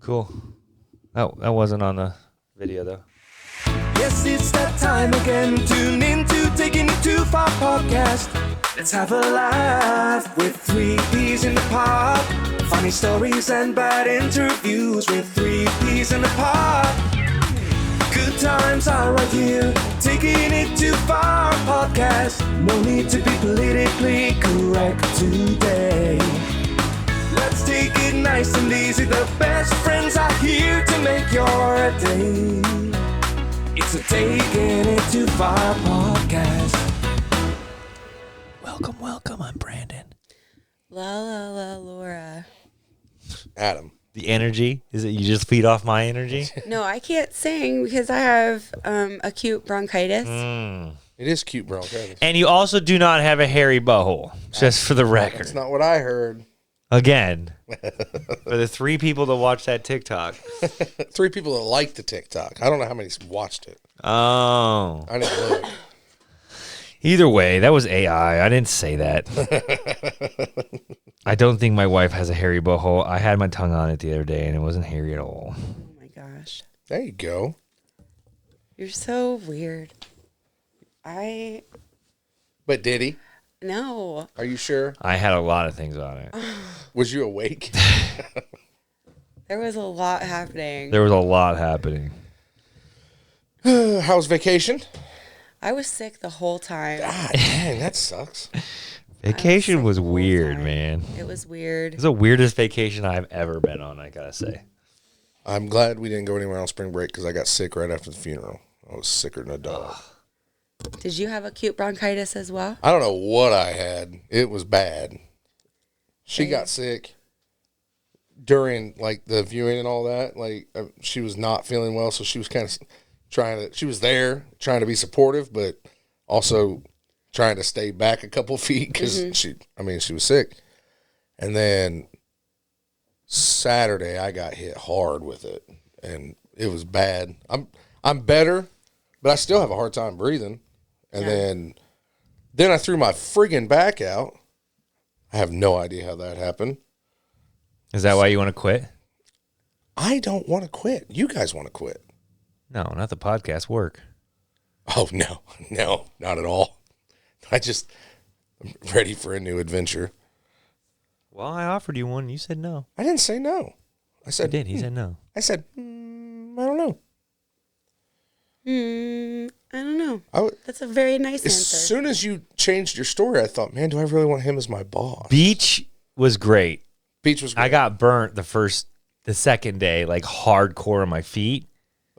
Cool. Oh, that wasn't on the video, though. Yes, it's that time again. Tune in to Taking It Too Far podcast. Let's have a laugh with 3 P's in the pot. Funny stories and bad interviews with 3 P's in the pot. Good times are right here. Taking It Too Far podcast. No need to be politically correct today. Let's take it nice and easy. The best friends are here to make your day. It's a Taking It Too Far podcast. Welcome. I'm Brandon. La, Laura. Adam. The energy? Is it you just feed off my energy? No, I can't sing because I have acute bronchitis. It is cute, bronchitis. And you also do not have a hairy butthole, just for the record. That's not what I heard. Again, for the 3 people that watch that TikTok. 3 people that like the TikTok. I don't know how many watched it. Oh. I didn't look. Either way, that was AI. I didn't say that. I don't think my wife has a hairy butthole. I had my tongue on it the other day, and it wasn't hairy at all. Oh my gosh. There you go. You're so weird. But did he? No. Are you sure? I had a lot of things on it. Was you awake? There was a lot happening. There was a lot happening. How's vacation? I was sick the whole time. Ah, dang, that sucks. Vacation was the whole weird, time. man. It was weird. It was the weirdest vacation I've ever been on, I gotta say. I'm glad we didn't go anywhere on spring break because I got sick right after the funeral. I was sicker than a dog. Did you have acute bronchitis as well? I don't know what I had. It was bad. She got sick during like the viewing and all that. Like she was not feeling well, so she was kind of she was there trying to be supportive, but also trying to stay back a couple feet because she was sick. And then Saturday I got hit hard with it, and it was bad. I'm better, but I still have a hard time breathing. And then I threw my friggin' back out. I have no idea how that happened. Is that why you want to quit? I don't want to quit. You guys want to quit. No, not the podcast, work. Oh, no, not at all. I'm ready for a new adventure. Well, I offered you one. You said no. I didn't say no. I said, He did. He said no. I said, I don't know. I don't know. That's a very nice As answer. soon as you changed your story, I thought, man, do I really want him as my boss? Beach was great. Beach was great. I got burnt the second day, like hardcore on my feet.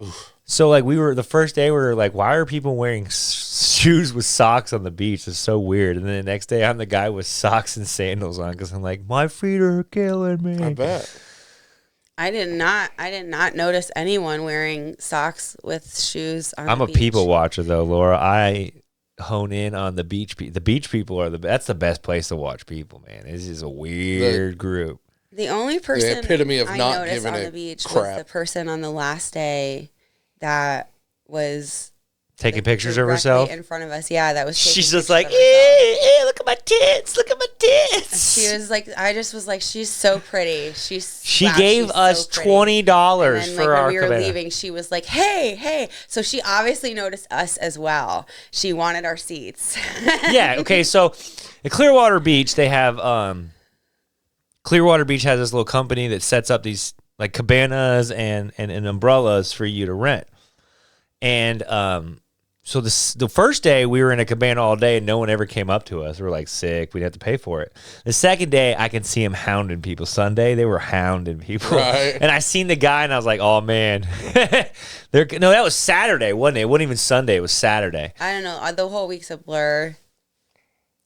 Oof. So like the first day we were like, why are people wearing shoes with socks on the beach? It's so weird. And then the next day I'm the guy with socks and sandals on because I'm like, my feet are killing me. I bet. I did not notice anyone wearing socks with shoes on I'm the a beach. people watcher though, Laura. I hone in on the beach. The beach people are that's the best place to watch people, man. This is a weird group. The only person epitome of I not noticed giving on a the beach crap. was the person on the last day that was Taking pictures of directly herself. in front of us. Yeah, that was. She's taking just like, pictures of herself. look at my tits. Look at my tits. She was like, I just was like, she's so pretty. She gave us $20 and then, for our when we were cabana. leaving, she was like, hey. So she obviously noticed us as well. She wanted our seats. Yeah, okay, so at Clearwater Beach, they have Clearwater Beach has this little company that sets up these like cabanas and umbrellas for you to rent. And so the first day we were in a cabana all day and no one ever came up to us. We were like sick. We'd have to pay for it. The second day I could see them hounding people. Sunday they were hounding people. Right. And I seen the guy and I was like, oh man. No, that was Saturday, wasn't it? It wasn't even Sunday. It was Saturday. I don't know. The whole week's a blur.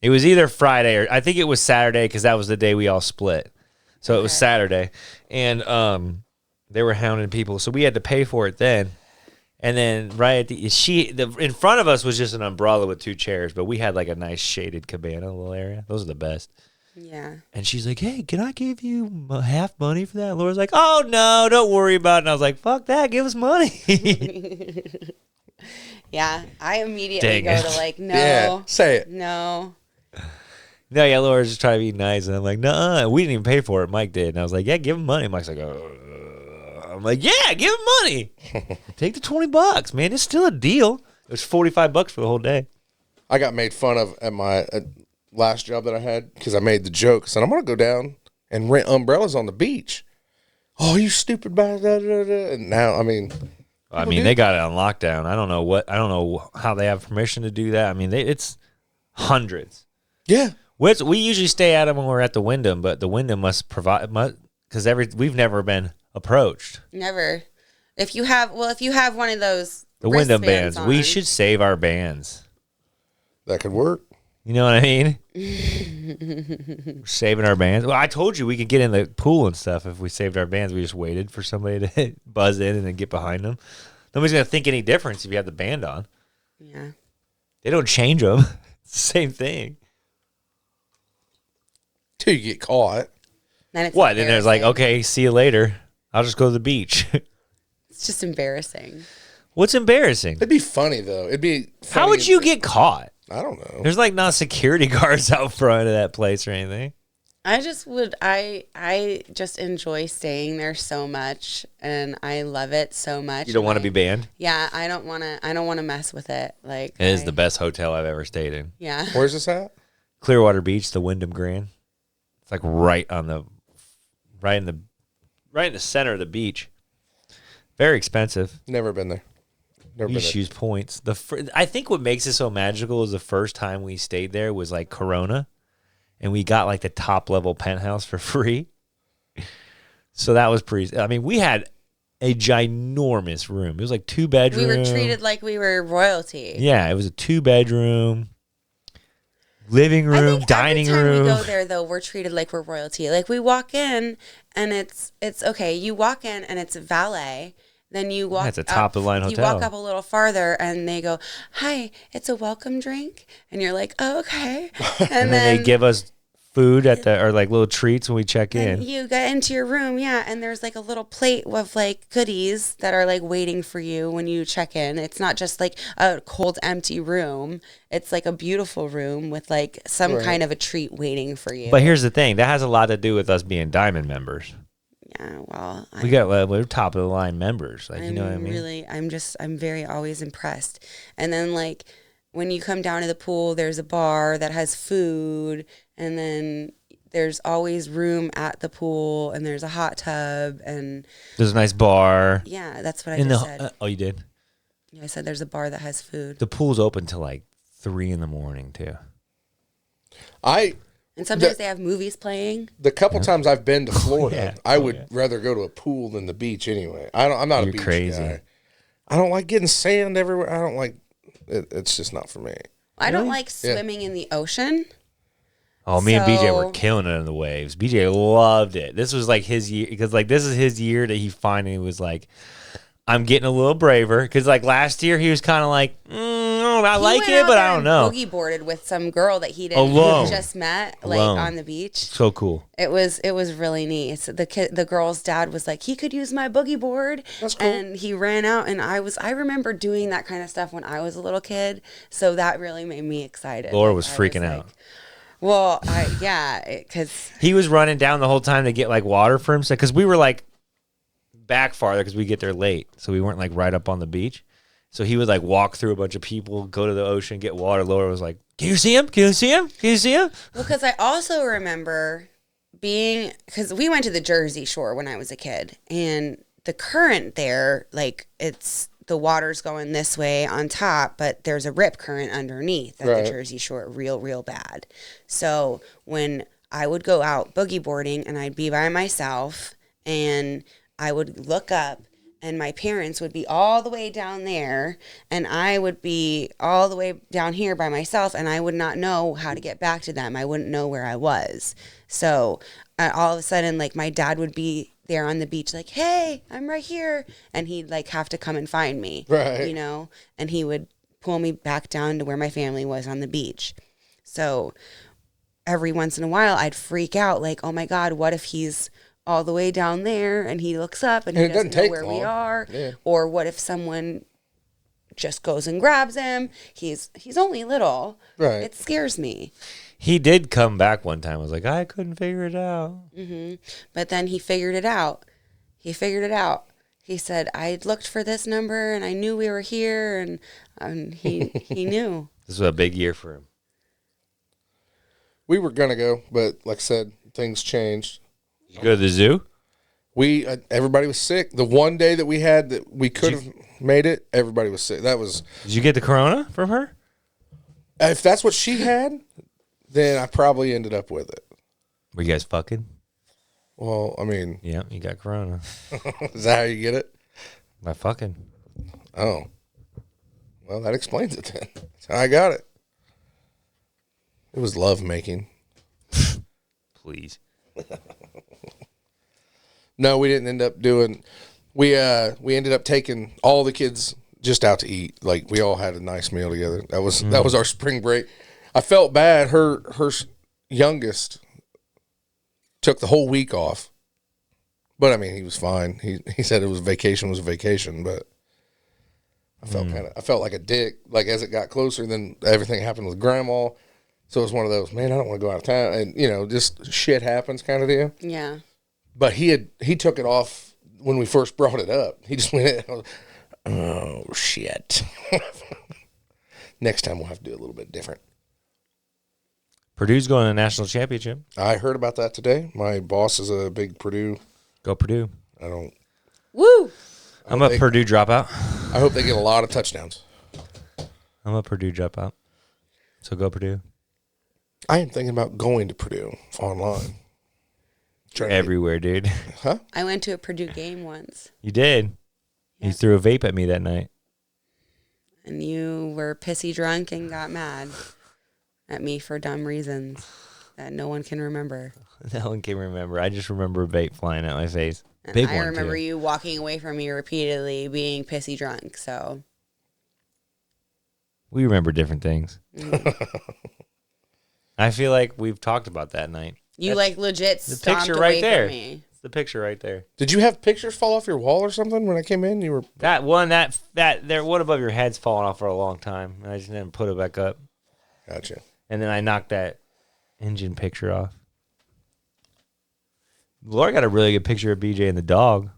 It was either Friday or I think it was Saturday because that was the day we all split. So it was Saturday. And they were hounding people. So we had to pay for it then. And then right at in front of us was just an umbrella with 2 chairs, but we had like a nice shaded cabana little area. Those are the best. Yeah. And she's like, hey, can I give you half money for that? Laura's like, oh, no, don't worry about it. And I was like, fuck that. Give us money. Yeah. I immediately Dang go it. to like, no. Yeah, say it. No. No, yeah, Laura's just trying to be nice. And I'm like, no, we didn't even pay for it. Mike did. And I was like, yeah, give him money. Mike's like, I'm like, yeah, give him money. Take the $20, man. It's still a deal. It was $45 for the whole day. I got made fun of at my last job that I had because I made the joke. I said, I'm going to go down and rent umbrellas on the beach. Oh, you stupid bastard. And now, I mean, they got it on lockdown. I don't know how they have permission to do that. I mean, it's hundreds. Yeah. We usually stay at them when we're at the Wyndham, but the Wyndham must provide, because we've never been approached. Never. If you have one of those The Wyndham bands, on, we should save our bands. That could work. You know what I mean? We're saving our bands. Well, I told you we could get in the pool and stuff if we saved our bands. We just waited for somebody to buzz in and then get behind them. Nobody's going to think any difference if you have the band on. Yeah. They don't change them. It's the same thing. Till you get caught. Then it's What? And there's like, embarrassing. okay, see you later. I'll just go to the beach. It's just embarrassing. What's embarrassing? It'd be funny, though. It'd be funny. How would you get caught? I don't know. There's like not security guards out front of that place or anything. I just enjoy staying there so much, and I love it so much. You don't want to be banned? Yeah, I don't want to mess with it. Like, It is the best hotel I've ever stayed in. Yeah. Where's this at? Clearwater Beach, the Wyndham Grand. It's like right in the center of the beach. Very expensive. Never been there. Never You been just there. use points. I think what makes it so magical is the first time we stayed there was like Corona, and we got like the top level penthouse for free. So that was pretty. I mean, we had a ginormous room. It was like 2-bedroom. We were treated like we were royalty. Yeah, it was a 2-bedroom, living room, dining every time room. we go there, though, we're treated like we're royalty. Like, we walk in, and it's okay. You walk in, and it's valet. Then you walk. That's a top of the line hotel. You walk up a little farther, and they go, "Hi, it's a welcome drink," and you're like, "Oh, okay." And then they give us food or like little treats when we check in. You get into your room, yeah, and there's like a little plate of like goodies that are like waiting for you when you check in. It's not just like a cold, empty room. It's like a beautiful room with like some kind of a treat waiting for you. But here's the thing: that has a lot to do with us being Diamond members. Yeah, well, We're top of the line members. Like, you know what I mean? I'm very always impressed. And then like when you come down to the pool, there's a bar that has food, and then there's always room at the pool, and there's a hot tub, and There's a nice bar. yeah, that's what I just said. Oh, you did? Yeah, I said there's a bar that has food. The pool's open till like 3 a.m. too. And sometimes they have movies playing. The couple times I've been to Florida, yeah. I would rather go to a pool than the beach anyway. I'm not You're a beach crazy. guy. I don't like getting sand everywhere. I don't like it. It's just not for me. I don't like swimming in the ocean. Oh, me and BJ were So- killing it in the waves. BJ loved it. This was like his year, because like this is his year that he finally was like, I'm getting a little braver. Because like last year he was kind of like, I He like went it, out but there I don't and know. Boogie boarded with some girl that he didn't Alone. he just met, like Alone. on the beach. So cool. It was really neat. It's the girl's dad was like, he could use my boogie board. That's cool. And he ran out, and I remember doing that kind of stuff when I was a little kid. So that really made me excited. Laura was I freaking like, out. Well, because He was running down the whole time to get like water for himself, because we were like back farther because we get there late, so we weren't like right up on the beach. So he would like walk through a bunch of people, go to the ocean, get water. Laura was like, "Can you see him? Can you see him? Can you see him?" because I also remember because we went to the Jersey Shore when I was a kid, and the current there, like the water's going this way on top, but there's a rip current underneath at Right. the Jersey Shore, real bad. So when I would go out boogie boarding, and I'd be by myself, and I would look up, and my parents would be all the way down there, and I would be all the way down here by myself, and I would not know how to get back to them. I wouldn't know where I was. So all of a sudden, like, my dad would be there on the beach, like, "Hey, I'm right here," and he'd like have to come and find me, Right. you know, and he would pull me back down to where my family was on the beach. So every once in a while, I'd freak out, like, "Oh my God, what if he's all the way down there and he looks up and he And it doesn't doesn't know take where we long. are?" Yeah. Or what if someone just goes and grabs him? He's only little. Right. It scares me. He did come back one time. I was like, I couldn't figure it out. But then he figured it out. he said, I looked for this number and I knew we were here, and he knew. This was a big year for him. We were gonna go, but like I said, things changed. You go to the zoo? We everybody was sick. The one day that we had that we could have made it, everybody was sick. That was. Did you get the corona from her? If that's what she had, then I probably ended up with it. Were you guys fucking? Well, I mean, Yeah, you got corona. is that how you get it? By fucking. Oh, well, that explains it then. That's how I got it. It was love making. Please. No, we didn't end up doing. We ended up taking all the kids just out to eat. Like we all had a nice meal together. That was our spring break. I felt bad. Her youngest took the whole week off, but I mean he was fine. He said it was a vacation, but I felt like a dick. Like as it got closer, then everything happened with grandma. So it was one of those, man, I don't want to go out of town, and just shit happens kind of deal. Yeah. But he took it off when we first brought it up. He just went, oh shit. Next time we'll have to do a little bit different. Purdue's going to the national championship. I heard about that today. My boss is a big Purdue. Go Purdue. Woo! I'm a Purdue dropout. I hope they get a lot of touchdowns. I'm a Purdue dropout. So go Purdue. I am thinking about going to Purdue online. Everywhere, dude. Huh? I went to a Purdue game once. You did. You threw a vape at me that night. And you were pissy drunk and got mad at me for dumb reasons that no one can remember. No one can remember. I just remember a vape flying at my face. And Big I one, remember too. you walking away from me repeatedly being pissy drunk. So We remember different things. I feel like we've talked about that night. you legit The stomped picture away right there. from me. It's the picture right there. Did you have pictures fall off your wall or something when I came in? You were That one, that there, one above your head's fallen off for a long time, and I just didn't put it back up. Gotcha. And then I knocked that engine picture off. Laura got a really good picture of BJ and the dog.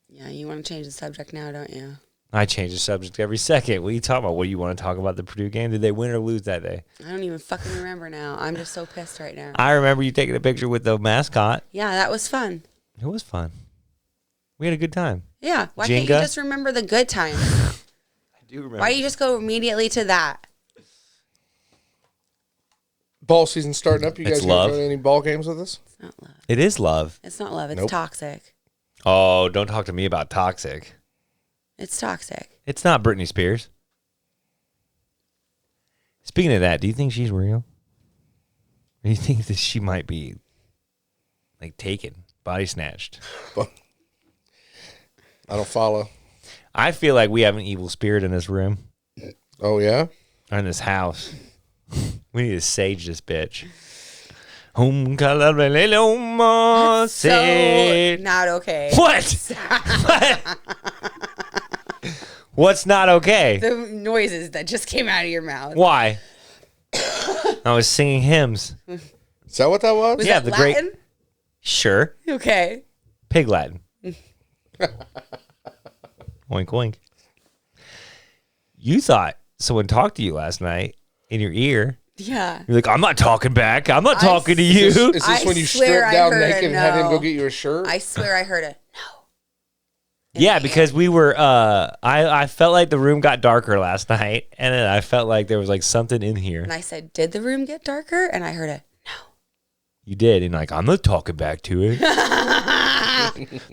Yeah, you want to change the subject now, don't you? I change the subject every second. What are you talking about? What do you want to talk about the Purdue game? Did they win or lose that day? I don't even fucking remember now. I'm just so pissed right now. I remember you taking a picture with the mascot. Yeah, that was fun. It was fun. We had a good time. Yeah, why can't you Jenga? just remember the good times? I do remember. Why do you just go immediately to that? Ball season starting up. You It's guys gonna love. go to any ball games with us? It's not love. It is love. It's not love. It's Nope. toxic. Oh, don't talk to me about toxic. It's toxic. It's not Britney Spears. Speaking of that, do you think she's real? Or do you think that she might be like taken, body snatched? I don't follow. I feel like we have an evil spirit in this room Oh yeah. or in this house. We need to sage this bitch. So not okay. What? What's not okay? The noises that just came out of your mouth. Why? I was singing hymns. Is that what that was? Was Yeah, that the great- Latin? Sure. Okay. Pig Latin. Oink, oink. You thought someone talked to you last night in your ear. Yeah. You're like, I'm not talking back. I'm not talking to Is you. this I when you swear stripped I down heard a naked and had him no. go get you a shirt? I swear I heard a no. Yeah, because we were, I felt like the room got darker last night. And then I felt like there was like something in here. And I said, did the room get darker? And I heard a You did. And like, I'm not talking back to it.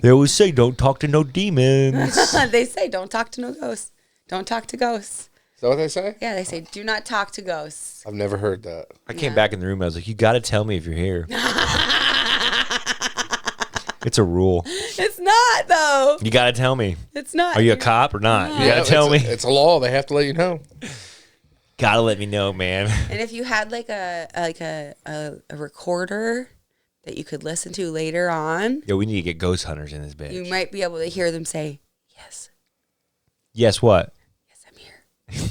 They always say, don't talk to no demons. They say, don't talk to no ghosts. Don't talk to ghosts. Is that what they say? Yeah, they say, do not talk to ghosts. I've never heard that. I came back in the room. I was like, you got to tell me if you're here. It's a rule. It's not, though. You got to tell me. It's not. Are you a cop or not? You got to tell me. It's a law. They have to let you know. Got to let me know, man. And if you had like a recorder that you could listen to later on, Yo, we need to get ghost hunters in this bitch. you might be able to hear them say, yes, Yes, what? yes, I'm here.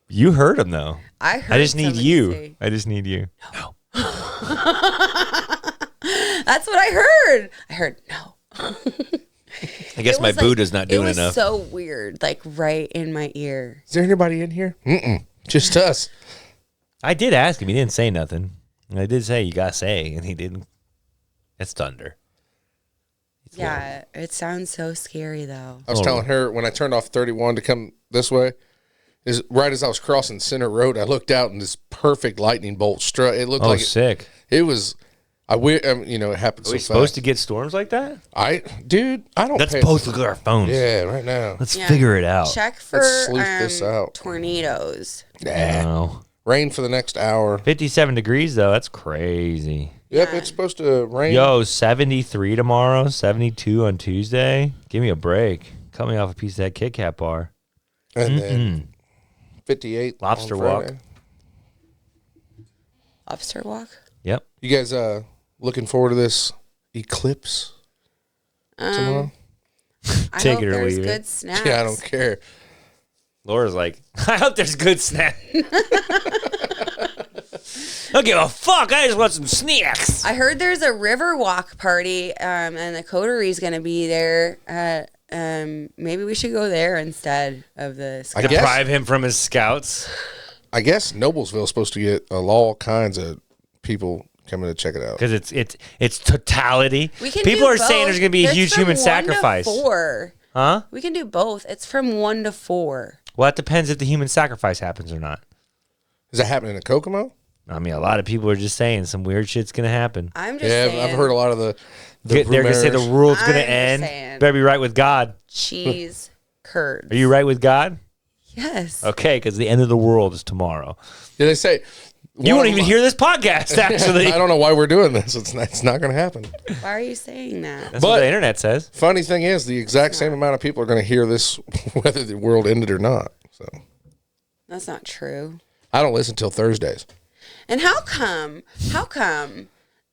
You heard them, though. I heard I just need somebody you. say- I just need you. No. That's what I heard. I heard no. I guess my Buddha's not doing enough. It was so weird, like right in my ear. Is there anybody in here? Just us. I did ask him. He didn't say nothing. I did say, you got to say, and he didn't. It's thunder. Yeah, it sounds so scary, though. I was telling her when I turned off 31 to come this way, right as I was crossing Center Road, I looked out and this perfect lightning bolt struck. It looked like sick. It was. It happened so fast. Are we supposed to get storms like that? I don't. Let's both look at our phones. Yeah, right now. Let's figure it out. Check for Let's sleuth this out. Tornadoes. No. Rain for the next hour. 57 degrees, though. That's crazy. Yep, it's supposed to rain. Yo, 73 tomorrow, 72 on Tuesday. Give me a break. Cut me off a piece of that Kit Kat bar. And then 58. Lobster on walk. Friday. Lobster walk? Yep. You guys looking forward to this eclipse tomorrow? I Take hope it or there's leave it. good snacks. Yeah, I don't care. Laura's like, I hope there's good snacks. I don't give a fuck. I just want some snacks. I heard there's a river walk party, and the coteries going to be there. Maybe we should go there instead of the. I guess- Deprive him from his scouts. I guess Noblesville's supposed to get all kinds of people coming to check it out. Because it's totality. We can People do are saying both. there's going to be a It's huge from human 1 to sacrifice. 4. Huh? We can do both. It's from 1 to 4. Well, it depends if the human sacrifice happens or not. Is that happening in Kokomo? I mean, a lot of people are just saying some weird shit's going to happen. I'm just Yeah, saying. I've heard a lot of the They're going to say the rumors. world's going I'm to end. saying. Better be right with God. Cheese curds. Are you right with God? Yes. Okay, because the end of the world is tomorrow. Did they say You won't even hear this podcast, actually. I don't know why we're doing this. It's not going to happen. Why are you saying that? That's what But- the internet says. Funny thing is, the exact same amount of people are going to hear this, whether the world ended or not. So That's not true. I don't listen till Thursdays. And how come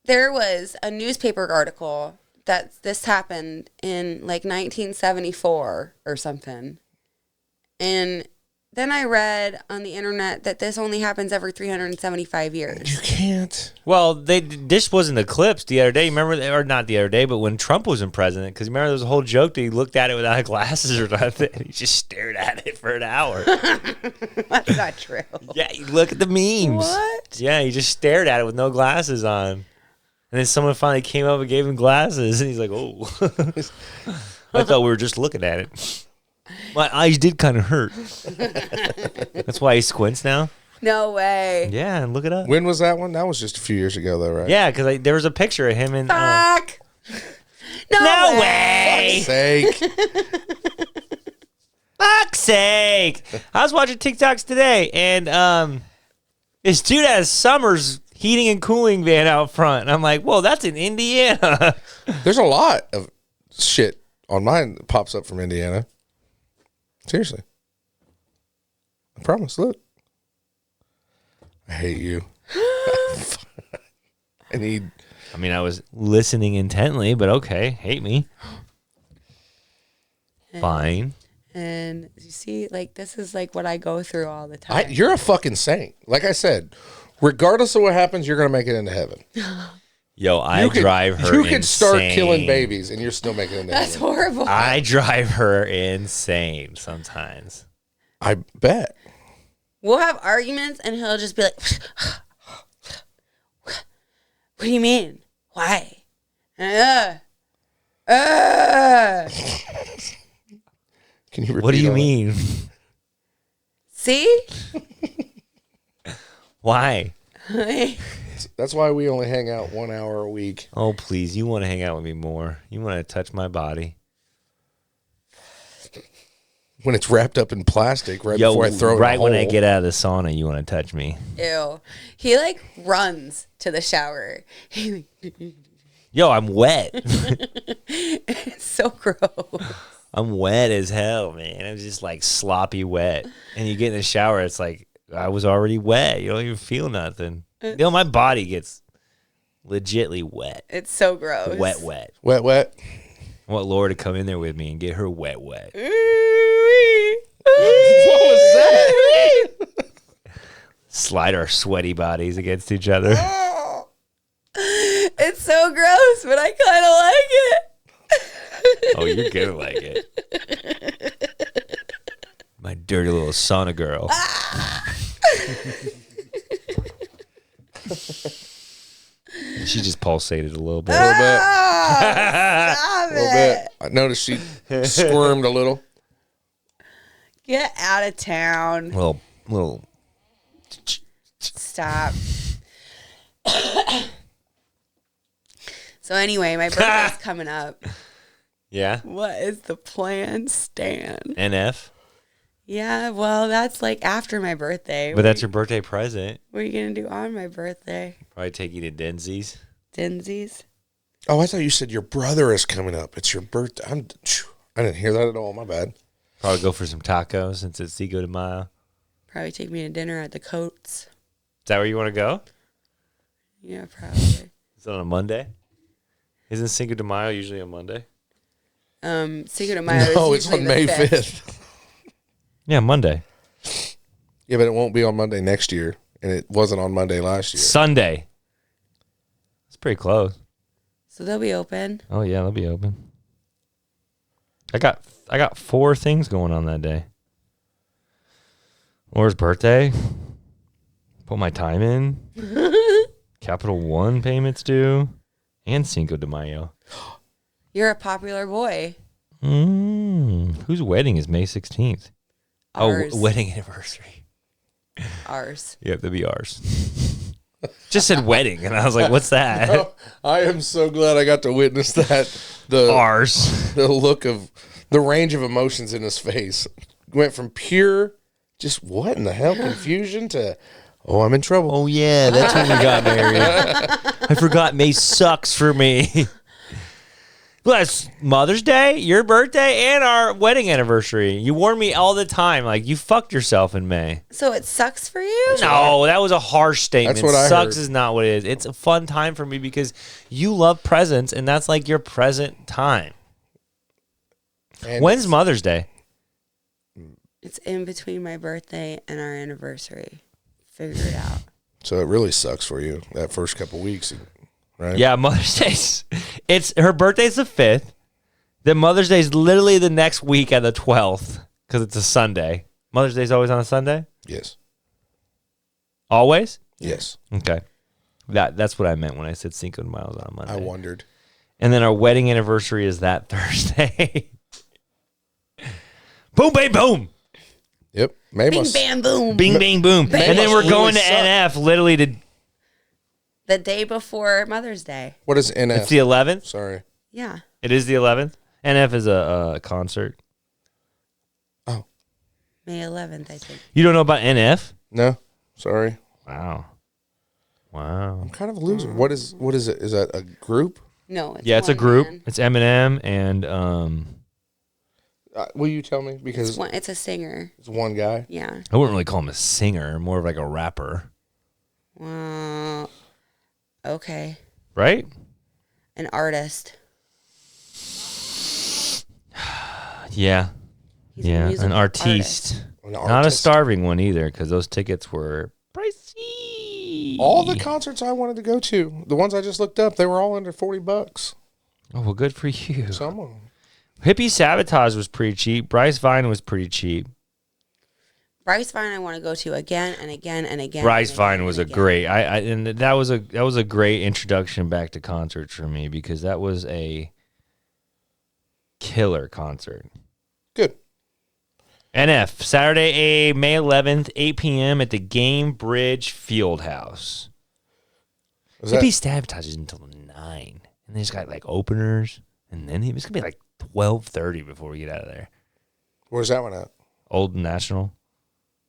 there was a newspaper article that this happened in like 1974 or something? And then I read on the internet that this only happens every 375 years. You can't. Well, this wasn't eclipsed the other day. Remember, or not the other day, but when Trump was in president, because remember there was a whole joke that he looked at it without glasses or nothing. He just stared at it for an hour. That's not true. Yeah, you look at the memes. What? Yeah, he just stared at it with no glasses on. And then someone finally came up and gave him glasses, and he's like, oh. I thought we were just looking at it. My eyes did kind of hurt. That's why he squints now? No way. Yeah, and look it up. When was that one? That was just a few years ago, though, right? Yeah, because there was a picture of him in... Fuck. no way! Sake. Fuck's sake! I was watching TikToks today, and this dude has Summers heating and cooling van out front. And I'm like, whoa, that's in Indiana. There's a lot of shit on mine that pops up from Indiana. Seriously. I promise. Look. I hate you. I need. I mean, I was listening intently, but okay, hate me. Fine. And you see, like, this is like what I go through all the time. You're a fucking saint. Like I said, regardless of what happens, you're going to make it into heaven. Yo, I drive her You could start insane. killing babies and you're still making it into That's heaven. horrible. I drive her insane sometimes. I bet. We'll have arguments, and he'll just be like, "What do you mean? Why?" Can you repeat What do you all that? mean? See? Why? That's why we only hang out 1 hour a week. Oh, please. You want to hang out with me more. You want to touch my body. When it's wrapped up in plastic before I throw it right in the when I hole. get out of the sauna, you want to touch me. Ew. He like runs to the shower. Yo, I'm wet. It's so gross. I'm wet as hell, man. I'm just like sloppy wet. And you get in the shower, it's like I was already wet. You don't even feel nothing. You know, my body gets legitly wet. It's so gross. Wet. Wet. I want Laura to come in there with me and get her wet. What was that? Slide our sweaty bodies against each other. It's so gross. gross, but I kind of like it. Oh, you're gonna like it. My dirty little sauna girl. She just pulsated a little bit. A little bit. Stop A little it. bit. I noticed she squirmed a little. Get out of town. Little. Stop. So anyway, my birthday's coming up. Yeah. What is the plan, Stan? NF. Yeah, well, that's like after my birthday. But that's your birthday present. What are you going to do on my birthday? Probably take you to Denzi's. Dinsies? Oh, I thought you said your brother is coming up. It's your birthday. I didn't hear that at all. My bad. Probably go for some tacos since it's Cinco de Mayo. Probably take me to dinner at the Coats. Is that where you want to go? Yeah, probably. Is it on a Monday? Isn't Cinco de Mayo usually a Monday? Cinco de Mayo No, is it's usually on the May 5th. 5th. Yeah, Monday. Yeah, but it won't be on Monday next year. And it wasn't on Monday last year. Sunday. It's pretty close. So they'll be open. Oh yeah, they'll be open. I got 4 things going on that day. Laura's birthday. Put my time in. Capital One payments due. And Cinco de Mayo. You're a popular boy. Whose wedding is May 16th? Ours. Oh, wedding anniversary. Ours. Yeah, that'd be ours. Just said wedding, and I was like, what's that? Oh, I am so glad I got to witness that. Ours. The look of the range of emotions in his face went from pure, just what in the hell, confusion to, oh, I'm in trouble. Oh, yeah, that's when we got married. I forgot May sucks for me. Bless Mother's Day, your birthday, and our wedding anniversary. You warn me all the time, like, you fucked yourself in May. So it sucks for you? No, that was a harsh statement. That's what I Sucks heard. is not what it is. It's a fun time for me because you love presents, and that's like your present time. And When's Mother's Day? It's in between my birthday and our anniversary. Figure it out. so it really sucks for you that first couple weeks, right? Yeah, Mother's Day's. It's her birthday's the 5th. Then Mother's Day's literally the next week at the 12th because it's a Sunday. Mother's Day's always on a Sunday? Yes. Always? Yes. Okay. That's what I meant when I said Cinco de Mayo on a Monday. I wondered. And then our wedding anniversary is that Thursday. Boom, bang, boom. Yep. May Bing, must, bam, boom. Bing, bang, boom. Bang. And then we're Must going to really suck. NF literally to, The day before Mother's Day. What is NF? it's the 11th. Sorry. Yeah. It is the 11th. NF is a concert. Oh, May 11th, I think. You don't know about NF? no. Sorry. Wow. Wow. I'm kind of a loser. What is it? Is that a group? No, it's Yeah, it's a one group. man. It's Eminem and Will you tell me? Because It's a singer. it's one guy. Yeah. I wouldn't really call him a singer, more of like a rapper, Well, okay. right? An artist. Yeah. He's a Yeah, musical an artiste. artist. An Not a artist. starving one either, because those tickets were pricey. All the concerts I wanted to go to, the ones I just looked up, they were all under $40. Oh, well, good for you. So I'm gonna- Hippie Sabotage was pretty cheap. Bryce Vine was pretty cheap. Bryce Vine I want to go to again and again and again. Bryce and Vine again was and a again. great. And that was a great introduction back to concerts for me because that was a killer concert. Good. NF Saturday, May 11th, 8 p.m. at the Game Bridge Fieldhouse. Is that, Hippie Sabotage is until 9, and they just got like openers, and then it's gonna be like 12:30 before we get out of there. where's that one at? Old National,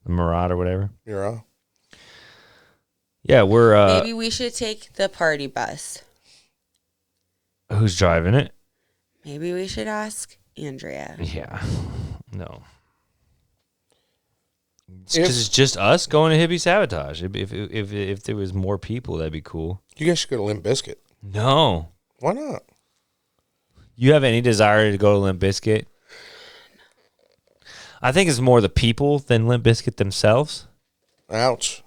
the Murat or whatever. You're on? Yeah, we're Maybe we should take the party bus. who's driving it? Maybe we should ask Andrea. Yeah, no. If- Because it's just us going to Hippie Sabotage. If there was more people, that'd be cool. You guys should go to Limp Bizkit. No. Why not? You have any desire to go to Limp Bizkit? I think it's more the people than Limp Bizkit themselves. Ouch.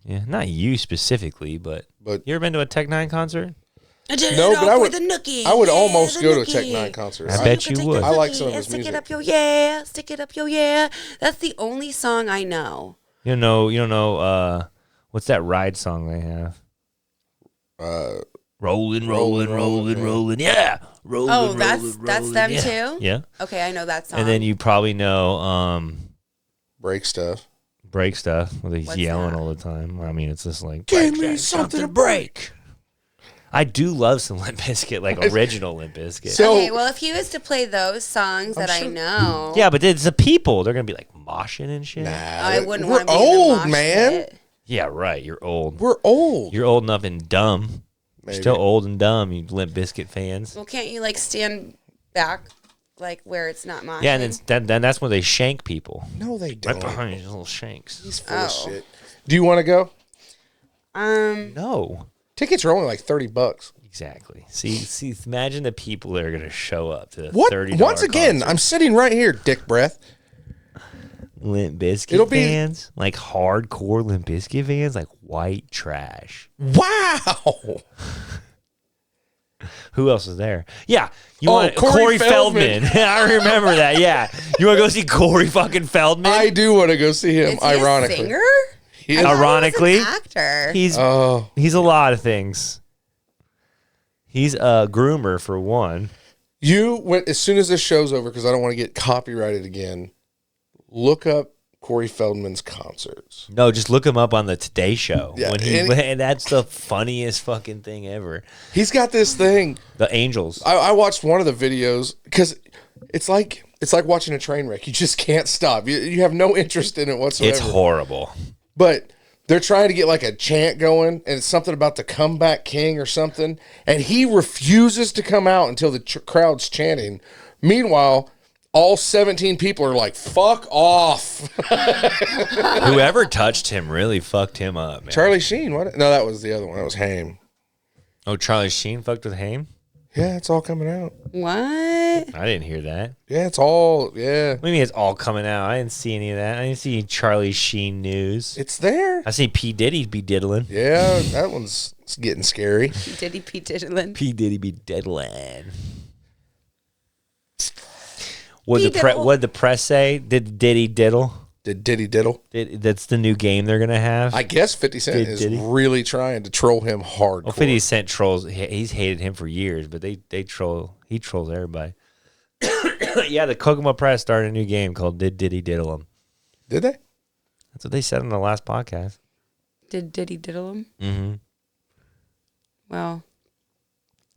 Yeah, not you specifically, but But you ever been to a Tech Nine concert? I did No, it but all I for would- the nookie. I would Yeah, almost the go to a nookie. Tech Nine concert. I bet you Take would. the I like nookie some of his and stick music. it up your yeah, stick it up your yeah. That's the only song I know. You don't know, what's that ride song they have? Rolling, yeah. Rolling, Oh, that's them yeah. too? Yeah. Okay, I know that song. And then you probably know Break stuff. break stuff where he's What's yelling that? all the time. I mean, it's just like Give break me that, something to break. I do love some Limp Bizkit, like original Limp Bizkit. So- Okay, well, if he was to play those songs that I sure- know, yeah, but it's the people. They're gonna be like moshing and shit. Nah, I wouldn't we're want to be in the old, mosh man. pit. Yeah, right. You're old. We're old. You're old enough and dumb. You're Maybe. still old and dumb, you Limp Bizkit fans. Well, can't you like stand back, like where it's not moshing? Yeah, and then that's when they shank people. No, they Right don't. behind these little shanks. He's full of Oh. shit. Do you want to go? No. Tickets are only like $30. Exactly. See, imagine the people that are going to show up to the What? $30 Once again, concert. I'm sitting right here, Dick Breath. Limp Bizkit It'll be- fans, like hardcore Limp Bizkit fans, like white trash. Wow. Who else is there? Yeah, you Oh, want Corey Corey Feldman. Feldman. I remember that. Yeah, you want to go see Corey fucking Feldman? I do want to go see him, Is he ironically. a singer? He I is- thought he was an Ironically, actor. He's Oh, he's a lot of things. He's a groomer for one. you went as soon as this show's over, because I don't want to get copyrighted again. Look up Corey Feldman's concerts. No, just look him up on the Today Show. Yeah, when he and- and that's the funniest fucking thing ever. He's got this thing. The Angels. I watched one of the videos because it's like watching a train wreck. You just can't stop. You have no interest in it whatsoever. It's horrible. But they're trying to get like a chant going, and it's something about the comeback king or something, and he refuses to come out until the crowd's chanting. Meanwhile, all 17 people are like, fuck off. Whoever touched him really fucked him up, man. Charlie Sheen, what? No, that was the other one. That was Haim. Oh, Charlie Sheen fucked with Haim? Yeah, it's all coming out. What? I didn't hear that. Yeah, it's all, yeah. What do you mean it's all coming out? I didn't see any of that. I didn't see any Charlie Sheen news. It's there. I see P. Diddy be diddling. Yeah, that one's getting scary. Diddy P. Diddlin. P. Diddy be diddling. What P. the pre- Diddle. what'd the press say? Did Diddy diddle? Did Diddy diddle? That's the new game they're gonna have. I guess 50 Cent Did is Diddy? really trying to troll him hardcore. Well, 50 Cent trolls. He's hated him for years, but they troll. He trolls everybody. Yeah, the Kokomo Press started a new game called Did Diddy Diddle Him. Did they? That's what they said on the last podcast. Did Diddy diddle him? Mm-hmm. Well,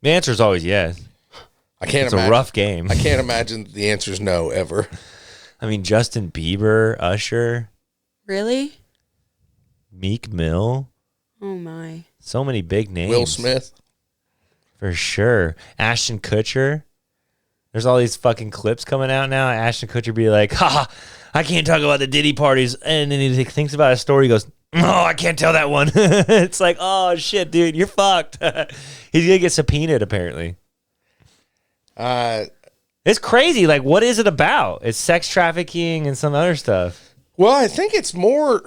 The answer is always yes. I can't It's imagine. a rough game. I can't imagine the answer's no ever. I mean, Justin Bieber, Usher, really? Meek Mill, Oh my. so many big names. Will Smith. For sure. Ashton Kutcher. There's all these fucking clips coming out now. Ashton Kutcher be like, ha, I can't talk about the Diddy parties. And then he thinks about a story. He goes, oh, I can't tell that one. It's like, oh, shit, dude, you're fucked. He's going to get subpoenaed, apparently. It's crazy. Like, what is it about? It's sex trafficking and some other stuff. Well, I think it's more.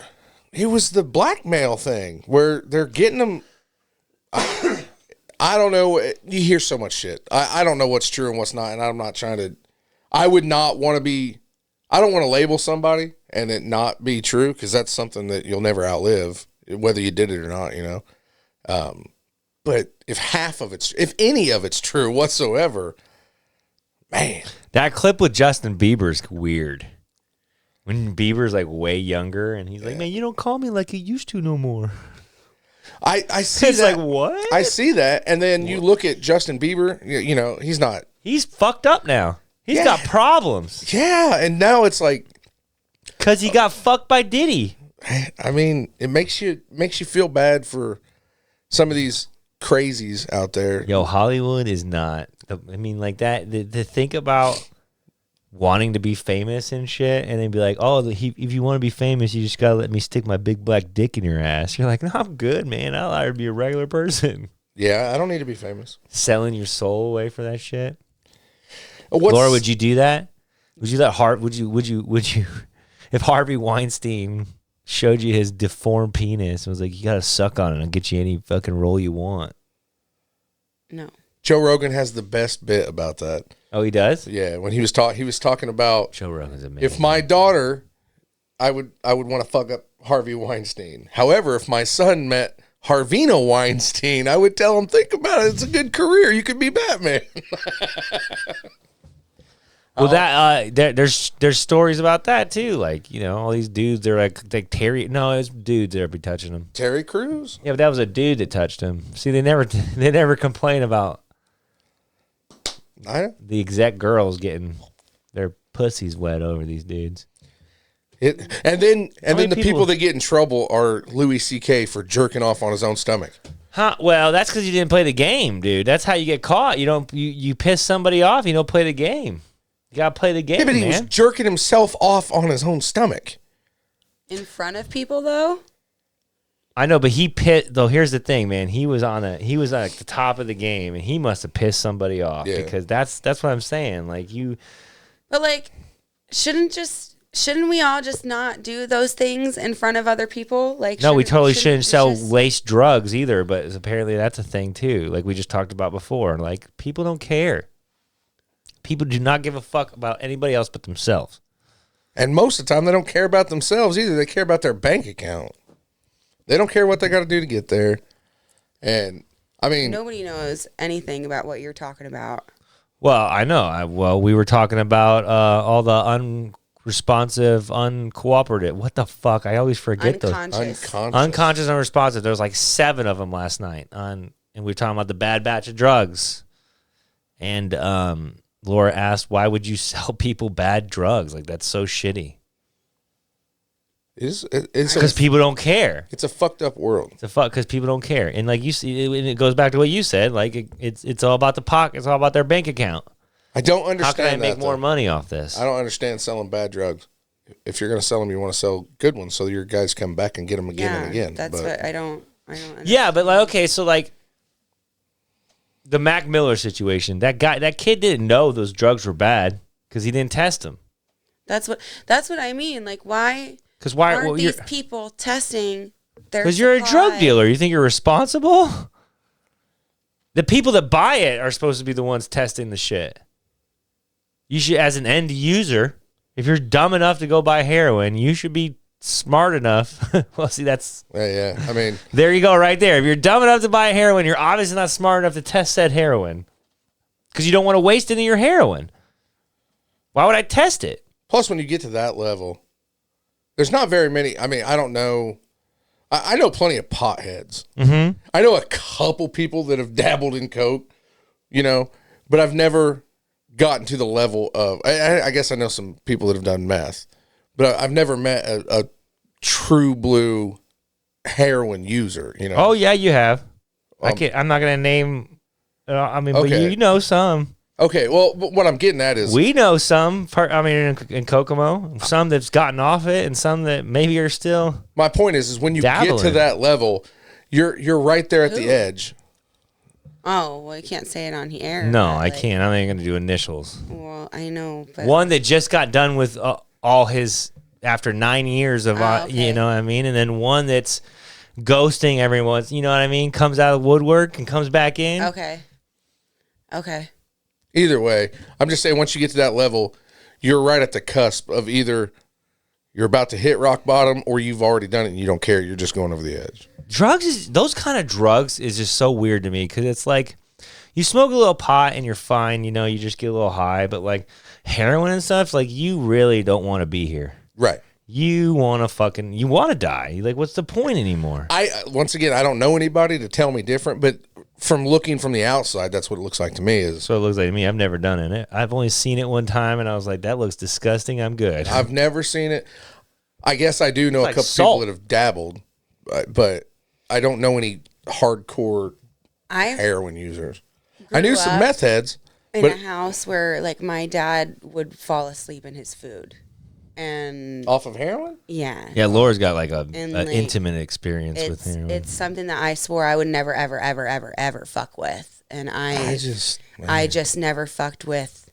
It was the blackmail thing where they're getting them. I don't know. You hear so much shit. I don't know what's true and what's not, and I'm not trying to. I would not want to be. I don't want to label somebody and it not be true, because that's something that you'll never outlive, whether you did it or not. You know. But if any of it's true whatsoever, man. That clip with Justin Bieber's weird. When Bieber's like way younger and he's like, man, you don't call me like you used to no more. I see It's that. like, what? I see that, and then you look at Justin Bieber. You know, he's not. He's fucked up now. He's Yeah. got problems Yeah, and now it's like, because he got fucked by Diddy. I mean, it makes you feel bad for some of these crazies out there. Yo, Hollywood is not. I mean, like that. To think about wanting to be famous and shit, and then be like, oh, if you want to be famous, you just gotta let me stick my big black dick in your ass. You're like, no, I'm good, man. I'll rather be a regular person. Yeah, I don't need to be famous. Selling your soul away for that shit. What's, Laura, would you do that? Would you let Would you? If Harvey Weinstein showed you his deformed penis and was like, you gotta suck on it and I'll get you any fucking role you want. No. Joe Rogan has the best bit about that. Oh, he does? Yeah, when he was talking about Joe Rogan's amazing. if my daughter, I would want to fuck up Harvey Weinstein. However, if my son met Harvino Weinstein, I would tell him, think about it. It's a good career. You could be Batman. Well, there's stories about that too. Like, all these dudes, they're like Terry. No, it's dudes that be touching him. Terry Crews? Yeah, but that was a dude that touched him. See, they never complain about the exec girls getting their pussies wet over these dudes. And then the people that get in trouble are Louis C.K. for jerking off on his own stomach. Huh? Well, that's because you didn't play the game, dude. That's how you get caught. You piss somebody off. You don't play the game. You gotta play the game. Yeah, but he was jerking himself off on his own stomach. In front of people, though. I know, but he pissed. Though here's the thing, man. He was at the top of the game, and he must have pissed somebody off because that's what I'm saying. Like you. But like, shouldn't we all just not do those things in front of other people? Like, no, we totally shouldn't sell laced drugs either. But apparently, that's a thing too. Like we just talked about before. Like people don't care. People do not give a fuck about anybody else but themselves. And most of the time, they don't care about themselves either. They care about their bank account. They don't care what they got to do to get there. And, I mean... Nobody knows anything about what you're talking about. Well, I know. We were talking about all the unresponsive, uncooperative... What the fuck? I always forget those. Unconscious, unresponsive. There was like 7 of them last night. And we were talking about the bad batch of drugs. And... Laura asked, why would you sell people bad drugs? Like, that's so shitty. It's because people don't care. It's a fucked up world. Because people don't care. And like you see, it goes back to what you said. Like, it's all about the pocket. It's all about their bank account. I don't understand. How can I make more money off this? I don't understand selling bad drugs. If you're going to sell them, you want to sell good ones so your guys come back and get them again and again. That's what I don't understand. Yeah, but like, okay, so like, the Mac Miller situation, that kid didn't know those drugs were bad because he didn't test them. That's what I mean. Like, why? Because why aren't these people testing their? Because you're a drug dealer. You think you're responsible? The people that buy it are supposed to be the ones testing the shit. You should, as an end user, if you're dumb enough to go buy heroin, you should be smart enough. Well, see, that's... Yeah. I mean... There you go, right there. If you're dumb enough to buy heroin, you're obviously not smart enough to test said heroin. Because you don't want to waste any of your heroin. Why would I test it? Plus, when you get to that level, there's not very many... I mean, I don't know... I know plenty of potheads. Mm-hmm. I know a couple people that have dabbled in coke, but I've never gotten to the level of... I guess I know some people that have done meth. But I've never met a true blue heroin user, Oh, yeah, you have. I'm not going to name... okay. But you know some. Okay, well, but what I'm getting at is... We know some, in Kokomo, some that's gotten off it and some that maybe are still... My point is when you get to that level, you're right there at the edge. Oh, well, you can't say it on the air. No, I can't. I'm not going to do initials. Well, I know, but... One that just got done with... all his after 9 years of okay. You know what I mean, and then one that's ghosting everyone, you know what I mean, comes out of woodwork and comes back in. Okay. Either way, I'm just saying once you get to that level, you're right at the cusp of either you're about to hit rock bottom or you've already done it and you don't care, you're just going over the edge. Those kind of drugs is just so weird to me because it's like you smoke a little pot and you're fine, you just get a little high, but like heroin and stuff, like you really don't want to be here. Right. You want to die. Like, what's the point anymore? Once again, I don't know anybody to tell me different, but from looking from the outside, that's what it looks like to me. So it looks like to me. I've never done it. I've only seen it one time and I was like, that looks disgusting. I'm good. I've never seen it. I guess I do know a couple people that have dabbled, but I don't know any hardcore heroin users. I knew some meth heads. In a house where, like, my dad would fall asleep in his food. And off of heroin? Yeah. Yeah, Laura's got, like, an intimate experience with heroin. It's something that I swore I would never, ever, ever, ever, ever fuck with. And I just never fucked with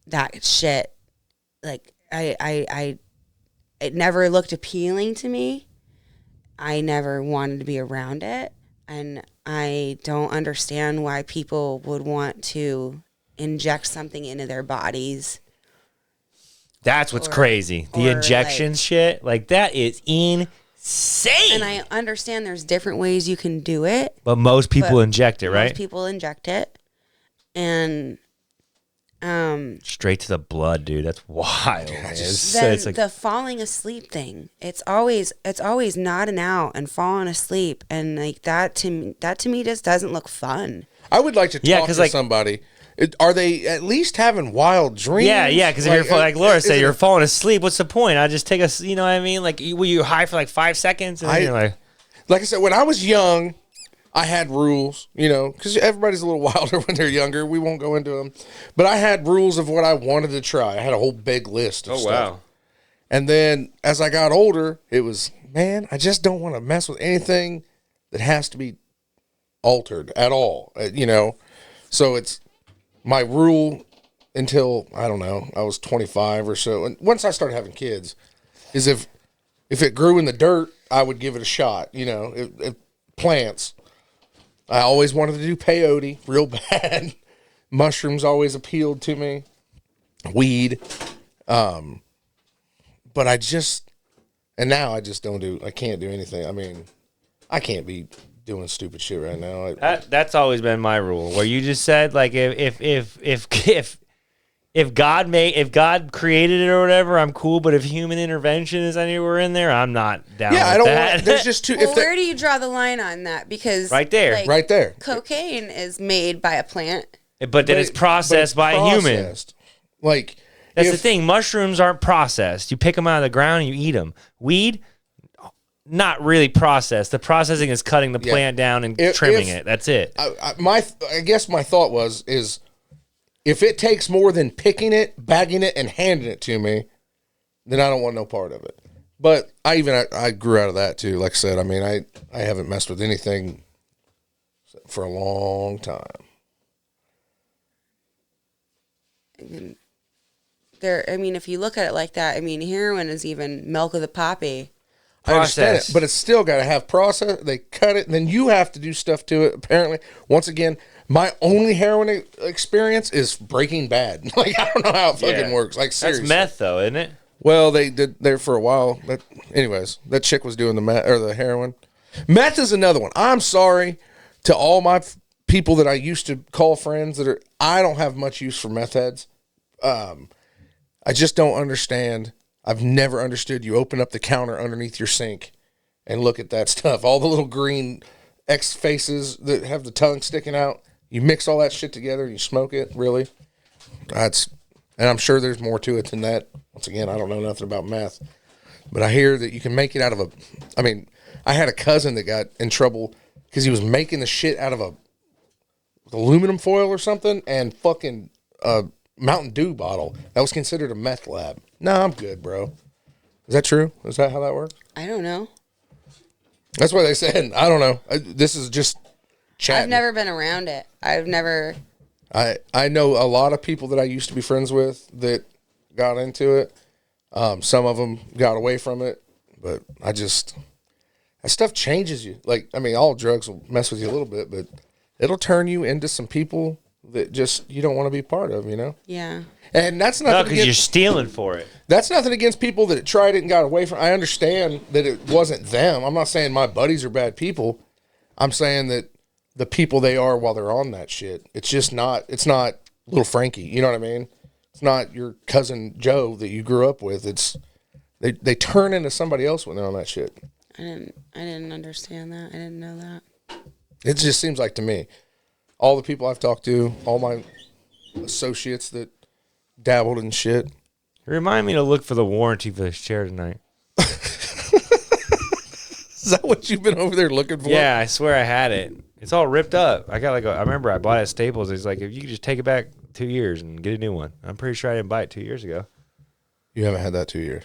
that shit. Like, it never looked appealing to me. I never wanted to be around it. And I don't understand why people would want to inject something into their bodies. That's what's crazy. The injection shit, like that is insane. And I understand there's different ways you can do it. But most people inject it, right? Most people inject it. And straight to the blood, dude. That's wild. Then the falling asleep thing. It's always nodding out and falling asleep, and like that to me just doesn't look fun. I would like to talk to somebody. Are they at least having wild dreams? Yeah, because if you're like Laura said, you're falling asleep. What's the point? I just take you know what I mean? Like, were you high for like 5 seconds? And you're like I said, when I was young, I had rules, you know, because everybody's a little wilder when they're younger. We won't go into them. But I had rules of what I wanted to try. I had a whole big list of stuff. Wow. And then as I got older, it was, man, I just don't want to mess with anything that has to be altered at all, you know. So it's my rule until, I don't know, I was 25 or so. And once I started having kids, is if it grew in the dirt, I would give it a shot, you know, if plants. I always wanted to do peyote real bad. Mushrooms always appealed to me. Weed. But now I just I can't do anything. I mean, I can't be doing stupid shit right now. That's always been my rule. Where you just said, like, if God created it or whatever, I'm cool. But if human intervention is anywhere in there, I'm not down. Yeah, I don't want. There's just too. Well, where do you draw the line on that? Because right there, like, right there, cocaine is made by a plant, but then it's processed by a human. Like that's the thing. Mushrooms aren't processed. You pick them out of the ground and you eat them. Weed, not really processed. The processing is cutting the plant down and trimming it. That's it. I guess my thought is if it takes more than picking it, bagging it, and handing it to me, then I don't want no part of it. But I grew out of that too. Like I said, I mean, I haven't messed with anything for a long time. I mean, if you look at it like that, I mean, heroin is even milk of the poppy. I understand it, but it's still got to have process. They cut it, and then you have to do stuff to it. Apparently, once again, my only heroin experience is Breaking Bad. Like, I don't know how it fucking works. Like, seriously. That's meth, though, isn't it? Well, they did there for a while. But anyways, that chick was doing the meth or the heroin. Meth is another one. I'm sorry to all my people that I used to call friends I don't have much use for meth heads. I just don't understand. I've never understood. You open up the counter underneath your sink and look at that stuff. All the little green X faces that have the tongue sticking out. You mix all that shit together and you smoke it. Really? And I'm sure there's more to it than that. Once again, I don't know nothing about meth. But I hear that you can make it out of I had a cousin that got in trouble because he was making the shit out of aluminum foil or something and fucking Mountain Dew bottle. That was considered a meth lab. No, I'm good, bro. Is that true? Is that how that works? I don't know. That's what they said. I don't know. This is just chatting. I've never been around it. I've never. I know a lot of people that I used to be friends with that got into it. Some of them got away from it, but that stuff changes you. Like, I mean, all drugs will mess with you a little bit, but it'll turn you into some people that just you don't want to be part of, you know? Yeah. And that's nothing because you're stealing for it. That's nothing against people that tried it and got away from it. I understand that it wasn't them. I'm not saying my buddies are bad people. I'm saying that the people they are while they're on that shit. It's not little Frankie, you know what I mean? It's not your cousin Joe that you grew up with. It's they turn into somebody else when they're on that shit. I didn't understand that. I didn't know that. It just seems like to me. All the people I've talked to, all my associates that dabbled in shit. Remind me to look for the warranty for this chair tonight. Is that what you've been over there looking for? Yeah, I swear I had it. It's all ripped up. I remember I bought it at Staples. It's like, if you could just take it back 2 years and get a new one. I'm pretty sure I didn't buy it 2 years ago. You haven't had that 2 years.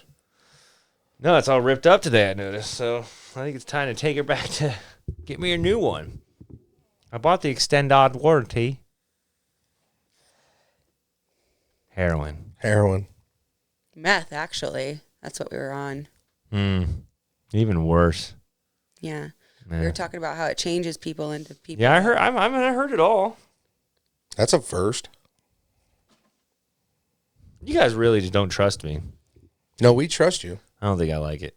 No, it's all ripped up today, I noticed. So I think it's time to take it back to get me a new one. I bought the extended warranty. Heroin. Meth, actually. That's what we were on. Even worse. Yeah. We were talking about how it changes people into people. Yeah, I heard. I heard it all. That's a first. You guys really just don't trust me. No, we trust you. I don't think I like it.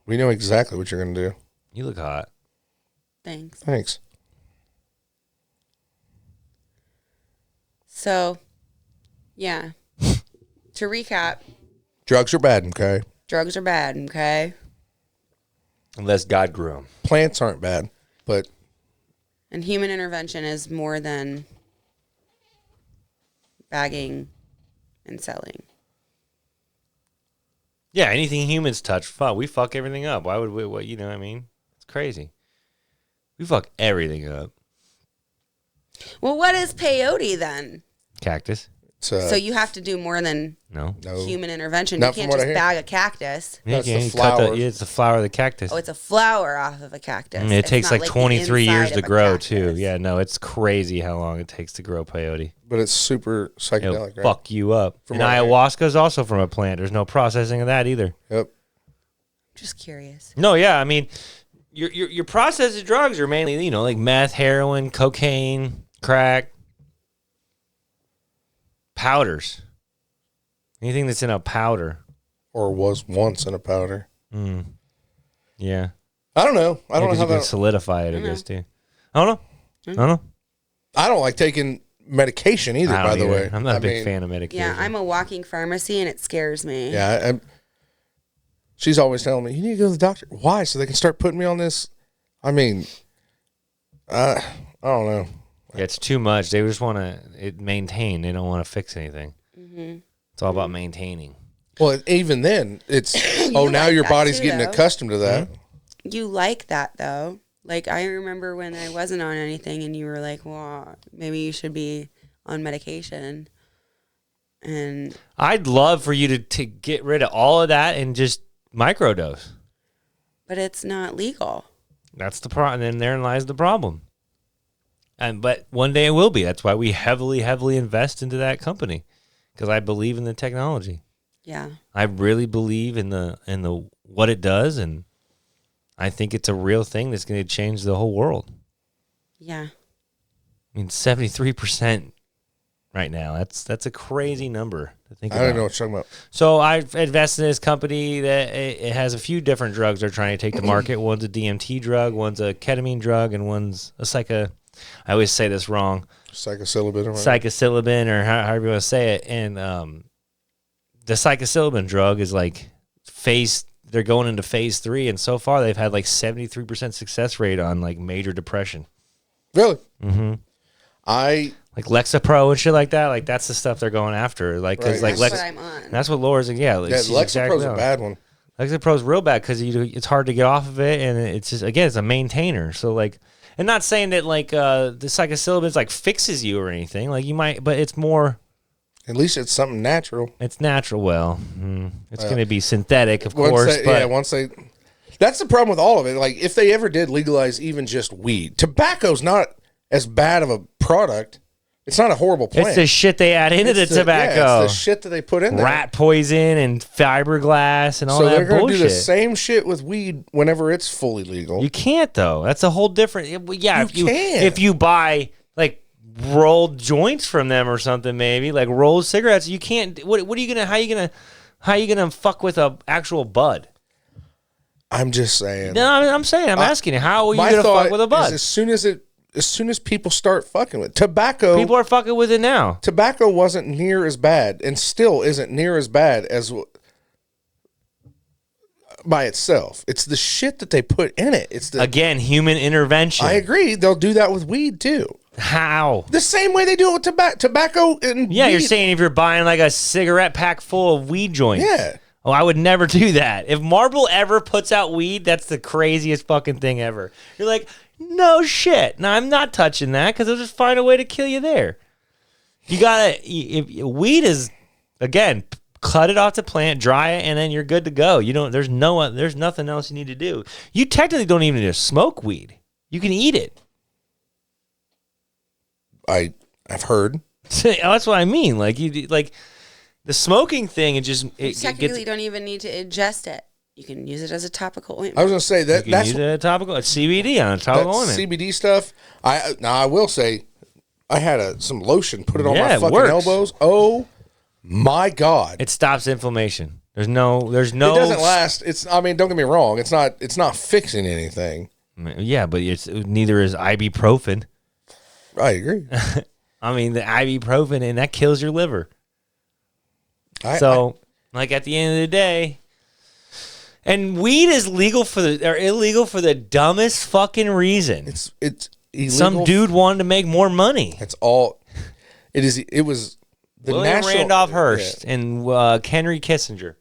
We know exactly what you're going to do. You look hot. Thanks. Thanks. So, yeah. To recap, Drugs are bad, okay? drugs are bad, okay? Unless God grew them. Plants aren't bad, but And human intervention is more than bagging and selling. Yeah, anything humans touch, fuck. We fuck everything up. Why would we? What, you know what I mean? It's crazy. We fuck everything up. Well, what is peyote then? Cactus? So you have to do more than No. human intervention. Not You from can't what I just hear. bag a cactus. That's the you cut flower. yeah, it's the flower of the cactus. Oh, it's a flower off of a cactus. It It's takes not like the 23 years inside to of a grow, cactus. too. Yeah, no, it's crazy how long it takes to grow peyote. but it's super It'll psychedelic, right? fuck you up. From And what I hear. ayahuasca is also from a plant. There's no processing of that either. Yep. Just curious. No, yeah, I mean, your processed drugs are mainly, you know, like meth, heroin, cocaine, crack, powders. Anything that's in a powder. Or was once in a powder. Yeah. I don't know. I don't know Because how you can that. solidify it, I guess, too. I don't know. I don't know. I don't like taking medication either, I by don't the either. way. I'm not I a big mean, fan of medication. Yeah, I'm a walking pharmacy, and it scares me. Yeah. She's always telling me, you need to go to the doctor. Why? So they can start putting me on this? I mean, I don't know. Yeah, it's too much. They just want to maintain. They don't want to fix anything. It's all about maintaining. Well, even then, it's, oh, now like your that body's too, getting though. accustomed to that. You like that, though. Like, I remember when I wasn't on anything, and you were like, well, maybe you should be on medication. And I'd love for you to get rid of all of that and just microdose. but it's not legal. That's the problem. And therein lies the problem. But one day it will be. That's why we heavily invest into that company, because I believe in the technology. Yeah. I really believe in the what it does, and I think it's a real thing that's going to change the whole world. Yeah. I mean, 73% right now. That's a crazy number to think I about. don't know what you're talking about. So I've invested in this company that it has a few different drugs they're trying to take to market. One's a DMT drug, one's a ketamine drug, and one's I always say this wrong, Psilocybin or whatever. psilocybin, or however you want to say it. And the psilocybin drug is like they're going into phase 3, and so far they've had like 73% success rate on like major depression. Really? Mm-hmm. I Like Lexapro and shit like that. Like that's the stuff they're going after. Like, cause Right. like That's Lex, what I'm on. that's what Laura's. Yeah, like, she's Lexapro's exactly a on. bad one. Lexapro's real bad because it's hard to get off of it, and it's just, again, it's a maintainer. So like, and not saying that like the psilocybin like fixes you or anything. Like you might, but it's more. At least it's something natural. It's natural. Well, it's going to be synthetic, of course. Once they. That's the problem with all of it. Like, if they ever did legalize even just weed, tobacco's not as bad of a product. It's not a horrible plant. It's the shit they add into the tobacco. Yeah, it's the shit that they put in there. Rat poison and fiberglass and all so that they're going to bullshit. do the same shit with weed whenever it's fully legal. You can't though. That's a whole different. Yeah, You can. if you buy like rolled joints from them or something, maybe like rolled cigarettes, you can't. What are you gonna? How you gonna fuck with a actual bud? I'm just saying. No, I'm saying. I'm asking you. How are you My gonna thought fuck with a is bud? as soon as people start fucking with tobacco, People are fucking with it now. tobacco wasn't near as bad and still isn't near as bad as by itself. It's the shit that they put in it. It's the Again, human intervention. I agree. They'll do that with weed too. How? The same way they do it with tobacco and Yeah, weed. you're saying if you're buying like a cigarette pack full of weed joints. Yeah. Oh, I would never do that. If Marlboro ever puts out weed, that's the craziest fucking thing ever. You're like, no shit. No, I'm not touching that because they'll just find a way to kill you there. You gotta. If weed is, again, cut it off the plant, dry it, and then you're good to go. You don't. There's nothing else you need to do. You technically don't even need to smoke weed. You can eat it. I've heard. That's what I mean. Like the smoking thing, it You technically don't even need to ingest it. You can use it as a topical I ointment. was gonna say that You can that's use it as a topical. It's CBD on a that topical ointment. CBD stuff. I will say, I had some lotion. Put it on Yeah, my it fucking works. elbows. Oh my god! It stops inflammation. There's no. It doesn't last. I mean, don't get me wrong. It's not fixing anything. Yeah, but it's neither is ibuprofen. I agree. I mean, the ibuprofen and that kills your liver. Like at the end of the day, and weed is illegal for the dumbest fucking reason. It's illegal. Some dude wanted to make more money. That's all. It is. It was the William national Randolph Hearst and Henry Kissinger.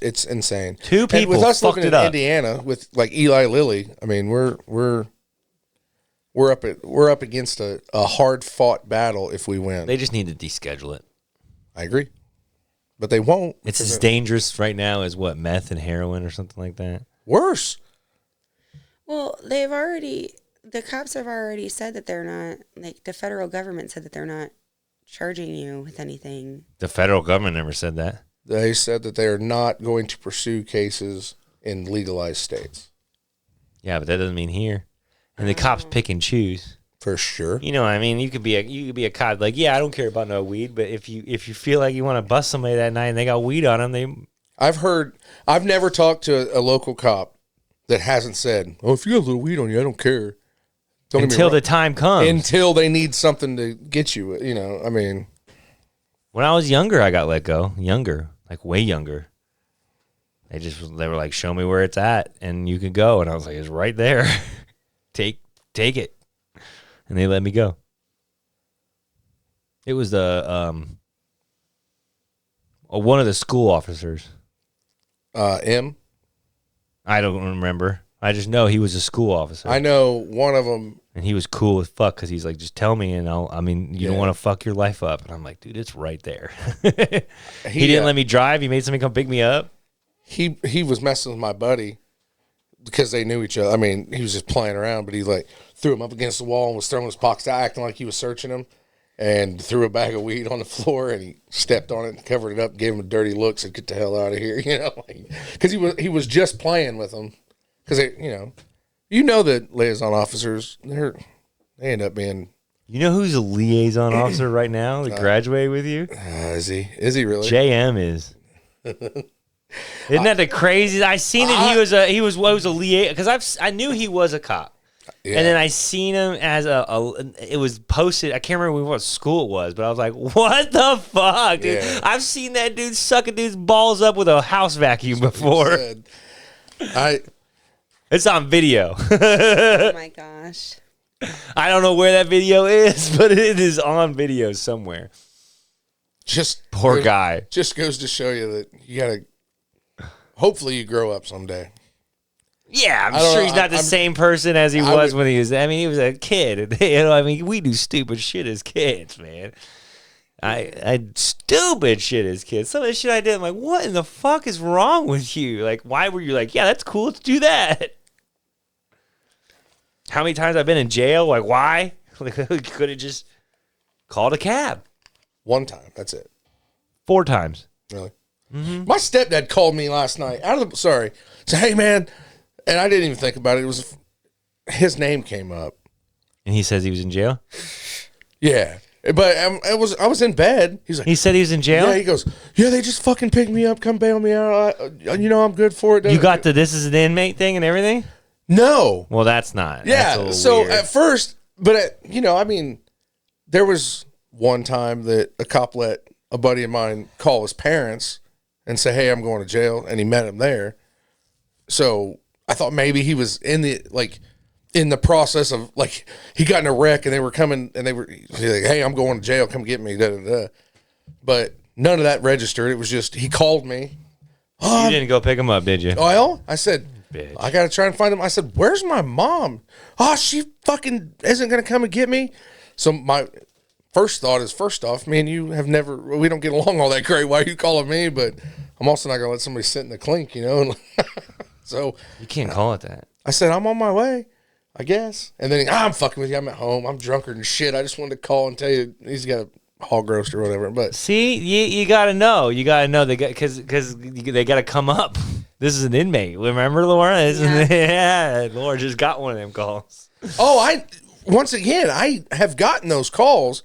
It's insane. Two people and with us fucked living it in up. Indiana with like Eli Lilly. I mean, we're up against a hard fought battle if we win. They just need to deschedule it. I agree, but they won't. It's as dangerous right now as what, meth and heroin or something like that. Worse. Well, the cops have already said that they're not, like the federal government said that they're not charging you with anything. The federal government never said that. They said that they are not going to pursue cases in legalized states. Yeah, but that doesn't mean here. And the cops pick and choose. For sure. You know what I mean? You could be a cop like, yeah, I don't care about no weed, but if you feel like you want to bust somebody that night and they got weed on them, I've never talked to a local cop that hasn't said, "Oh, if you got a little weed on you, I don't care." Don't get me until wrong. the time comes. Until they need something to get you, you know. I mean, When I was younger, I got let go. Younger, like way younger. They were like, show me where it's at, and you can go. And I was like, it's right there. Take it, and they let me go. It was one of the school officers. M. I don't remember. I just know he was a school officer. I know one of them. And he was cool as fuck because he's like, just tell me, and you don't want to fuck your life up. And I'm like, dude, it's right there. He didn't let me drive. He made somebody come pick me up. He was messing with my buddy because they knew each other. I mean, he was just playing around, but he like threw him up against the wall and was throwing his pockets out, acting like he was searching him, and threw a bag of weed on the floor, and he stepped on it and covered it up, gave him a dirty look, said, "Get the hell out of here," you know, because he was just playing with him, because you know that liaison officers they end up being. You know who's a liaison officer right now that graduated with you? Is he really? JM is. Isn't that the craziest? I seen it. He was a liaison because I knew he was a cop, Yeah. and then I seen him as it was posted. I can't remember what school it was, but I was like, what the fuck, dude? Yeah. I've seen that dude suck a dude's balls up with a house vacuum before. It's on video. Oh my gosh. I don't know where that video is, but it is on video somewhere. Poor guy. Just goes to show you that you gotta. Hopefully, you grow up someday. Yeah, I'm sure he's not the same person as he was when he was. I mean, he was a kid. I mean, we do stupid shit as kids, man. I stupid shit as kids. Some of the shit I did, I'm like, what in the fuck is wrong with you? Like, why were you like, yeah, that's cool, let's do that? How many times I've been in jail? Like, why? Like, we could have just called a cab. One time, that's it. 4 times. Really? Mm-hmm. My stepdad called me last night. Said, "Hey, man," and I didn't even think about it. It was his name came up, And he says he was in jail? yeah. But I was in bed. He's like, He said he was in jail? yeah. He goes, yeah. They just fucking picked me up, come bail me out. I'm good for it. You got the this is an inmate thing and everything? No. Well, that's not. Yeah. That's a little So weird. at first, but I mean, there was one time that a cop let a buddy of mine call his parents and say, "Hey, I'm going to jail," and he met him there. So I thought maybe he was in the process of like he got in a wreck and they were coming and he's like, "Hey, I'm going to jail. Come get me." Da, da, da. But none of that registered. It was just he called me. You didn't go pick him up, did you? Well, I said, Bitch. I got to try and find him. I said, "Where's my mom?" "Oh, she fucking isn't going to come and get me." So my first thought is, first off, me and you we don't get along all that great. Why are you calling me? But I'm also not going to let somebody sit in the clink, So You can't call it that. I said, "I'm on my way, I guess." And then I'm fucking with you. I'm at home. I'm drunker than shit. I just wanted to call and tell you he's got a hog roast or whatever. But See, you got to know. You got to know because they got to come up. This is an inmate. Remember, Laura? Yeah. Yeah, Laura just got one of them calls. Oh, once again, I have gotten those calls,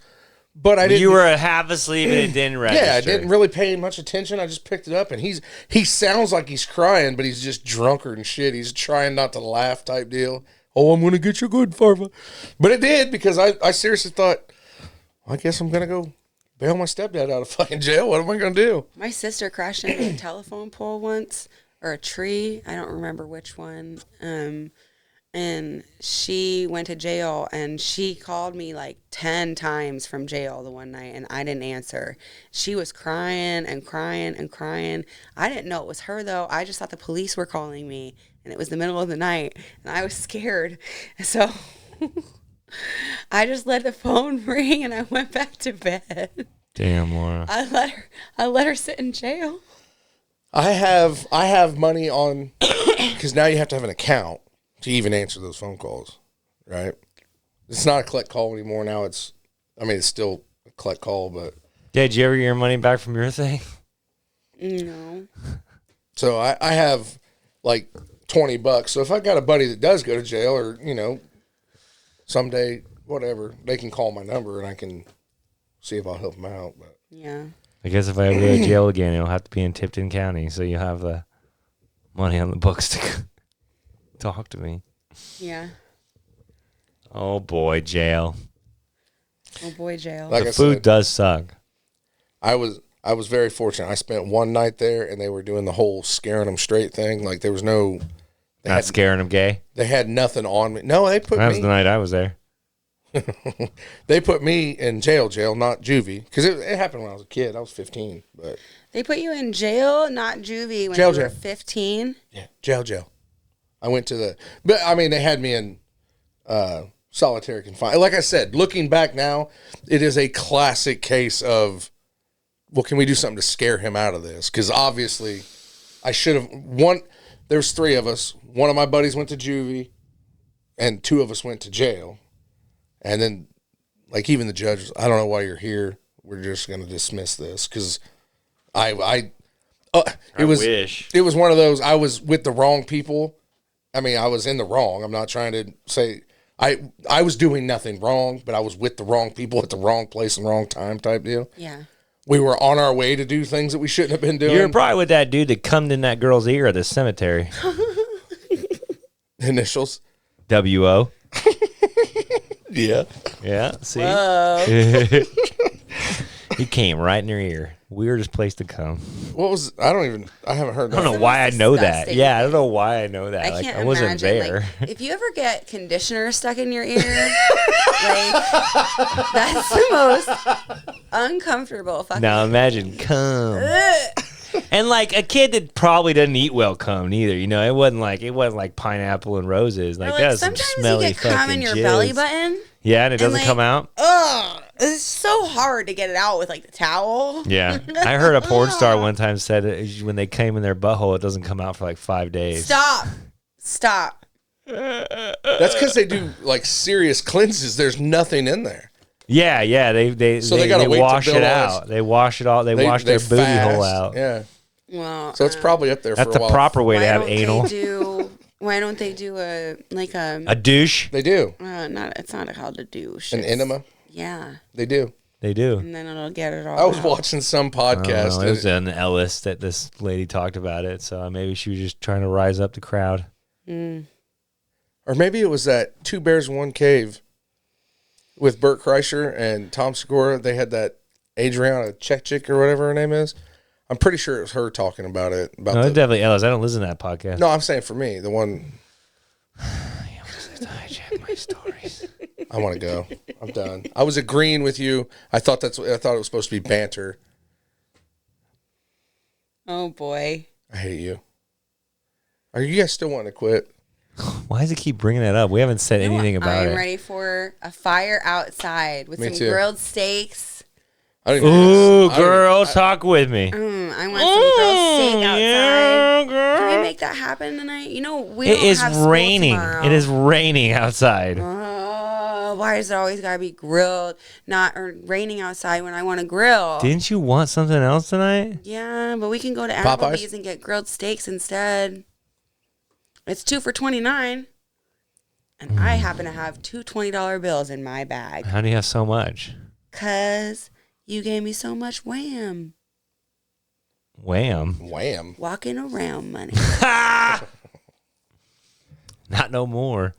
but I didn't. You were half asleep and it didn't register. Yeah, I didn't really pay much attention. I just picked it up, and he sounds like he's crying, but he's just drunker and shit. He's trying not to laugh type deal. Oh, I'm going to get you good, Farva. But it did, because I seriously thought, I guess I'm going to go bail my stepdad out of fucking jail. What am I going to do? My sister crashed into a telephone pole once, or a tree. I don't remember which one. And she went to jail, and she called me like 10 times from jail the one night, and I didn't answer. She was crying and crying and crying. I didn't know it was her, though. I just thought the police were calling me, and it was the middle of the night, and I was scared. So I just let the phone ring, and I went back to bed. Damn, Laura. I let her sit in jail. I have money on, because now you have to have an account to even answer those phone calls, right? It's not a collect call anymore. Now it's still a collect call, but. Did you ever get your money back from your thing? No. So I have like $20. So if I got a buddy that does go to jail, or, someday, whatever, they can call my number and I can see if I'll help them out. But Yeah. I guess if I ever go to jail again, it'll have to be in Tipton County, so you have the money on the books to talk to me. Yeah. Oh, boy, jail. Oh, boy, jail. like The I food said, does suck. I was very fortunate. I spent one night there, and they were doing the whole scaring them straight thing. Like, there was no. Not scaring them gay. They had nothing on me. No, they put That was me. the night I was there. They put me in jail, not juvie, because it happened when I was a kid. I was 15, but They put you in jail, not juvie, when Jail, you were jail. 15? yeah, jail. I went to but I mean, they had me in solitary confinement. Like I said, looking back now, it is a classic case of, well, can we do something to scare him out of this? Because obviously, I should have There's 3 of us. One of my buddies went to juvie, and 2 of us went to jail. And then, like, even the judge was, I don't know why you're here. We're just going to dismiss this, because it was one of those, I was with the wrong people. I mean, I was in the wrong. I'm not trying to say I was doing nothing wrong, but I was with the wrong people at the wrong place and wrong time type deal. Yeah. We were on our way to do things that we shouldn't have been doing. You were probably with that dude that cummed in that girl's ear at the cemetery. Initials. W.O. Yeah. Yeah, see? Whoa. He came right in her ear. Weirdest place to come. What was, I haven't heard that. I don't know the why I most know that. disgusting Yeah, I don't know why I know that. I Like, can't I wasn't imagine. there. Like, if you ever get conditioner stuck in your ear, like, that's the most uncomfortable fucking. Now imagine cum. And like a kid that probably doesn't eat well cum neither. You know, it wasn't like pineapple and roses. Like, Or, that was some sometimes smelly you get cum fucking in your jizz. belly button. Yeah, and it doesn't like, come out. Ugh, it's so hard to get it out with like the towel. Yeah, I heard a porn star one time said when they came in their butthole, it doesn't come out for like 5 days. Stop. That's because they do like serious cleanses. There's nothing in there. Yeah, they gotta wait to wash build it all out. this. They wash it all. They wash their booty hole out. Yeah. Well, So it's probably up there That's for a the while. proper way to why have don't anal. why don't they do a douche. They do. it's not called a douche. An It's- enema. Yeah, They do. They do. and then it'll get it all. I was out. watching some podcast. It was an Ellis that this lady talked about it. So maybe she was just trying to rise up the crowd. Or maybe it was that 2 Bears, 1 Cave with Bert Kreischer and Tom Segura. They had that Adriana Chechik or whatever her name is. I'm pretty sure it was her talking about it. No, it's definitely Ellis. I don't listen to that podcast. No, I'm saying for me, the one. You always have to hijack my stories. I want to go. I'm done. I was agreeing with you. I thought it was supposed to be banter. Oh boy. I hate you. Are you guys still wanting to quit? Why does he keep bringing that up? We haven't said anything about I'm it. ready for a fire outside with Me some too. grilled steaks. I don't even Ooh, I don't even- girl, talk with me. I want some grilled steak outside. Yeah, Can girl. we make that happen tonight? You know, we It don't is have school raining. tomorrow. It is raining outside. Oh, why is it always gotta be grilled, not or raining outside when I want to grill? Didn't you want something else tonight? Yeah, but we can go to Popeyes? Applebee's and get grilled steaks instead. It's 2 for $29. And I happen to have two $20 bills in my bag. How do you have so much? 'Cause you gave me so much wham. Wham. Wham. Walking around money. Not no more.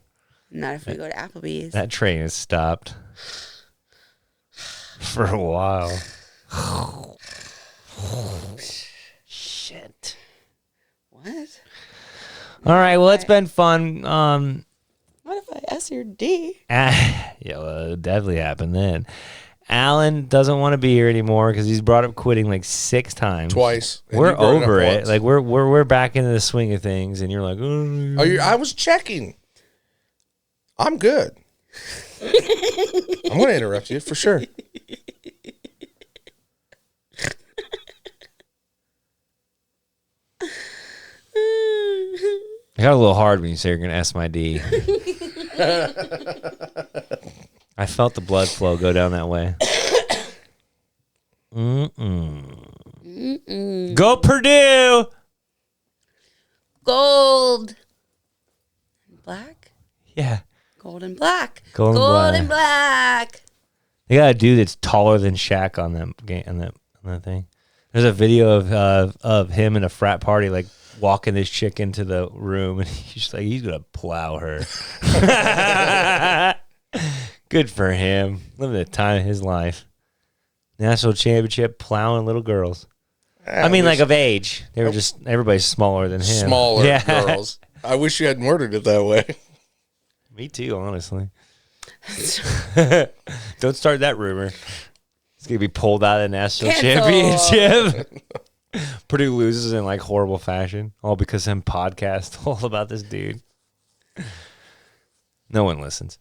Not if we go to Applebee's. That train has stopped for a while. Shit. What? All right. Well, it's been fun. What if I S your D? Yeah, well, it definitely happened then. Alan doesn't want to be here anymore because he's brought up quitting like 6 times. Twice. And We're you brought over up it. once. Like we're back into the swing of things, and you're like, I was checking. I'm good. I'm going to interrupt you for sure. It got a little hard when you say you're going to S my D. I felt the blood flow go down that way. Go Purdue! Gold. Black? Yeah. Gold and black. Gold and black. They got a dude that's taller than Shaq on that game, on that thing. There's a video of him in a frat party, like walking this chick into the room, and he's like, he's gonna plow her. Good for him, living the time of his life. National championship plowing little girls. I mean, like of age. They were just everybody's smaller than him. Smaller girls. I wish you hadn't worded it that way. Me too, honestly. Don't start that rumor. It's gonna be pulled out of the national championship. Purdue loses in like horrible fashion, all because some podcast all about this dude. No one listens.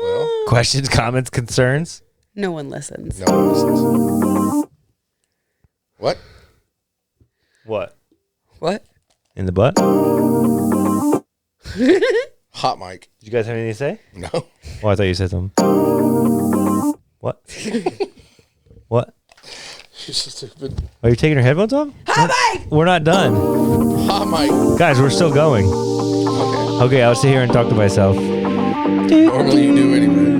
Well, Questions, comments, concerns? No one listens. no one listens. What? What? What? In the butt? Hot mic. Did you guys have anything to say? No. Oh, I thought you said something. What? What? She's so stupid. Are you taking your headphones off? We're not done. Hot mic. Guys, we're still going. Okay. Okay, I'll sit here and talk to myself. Normally you do anyway.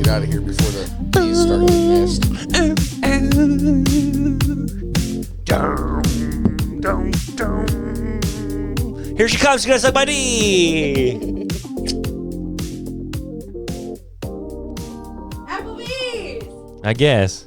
Get out of here before the bees start getting nasty. Here she comes. She's gonna suck my D. Applebee's! I guess.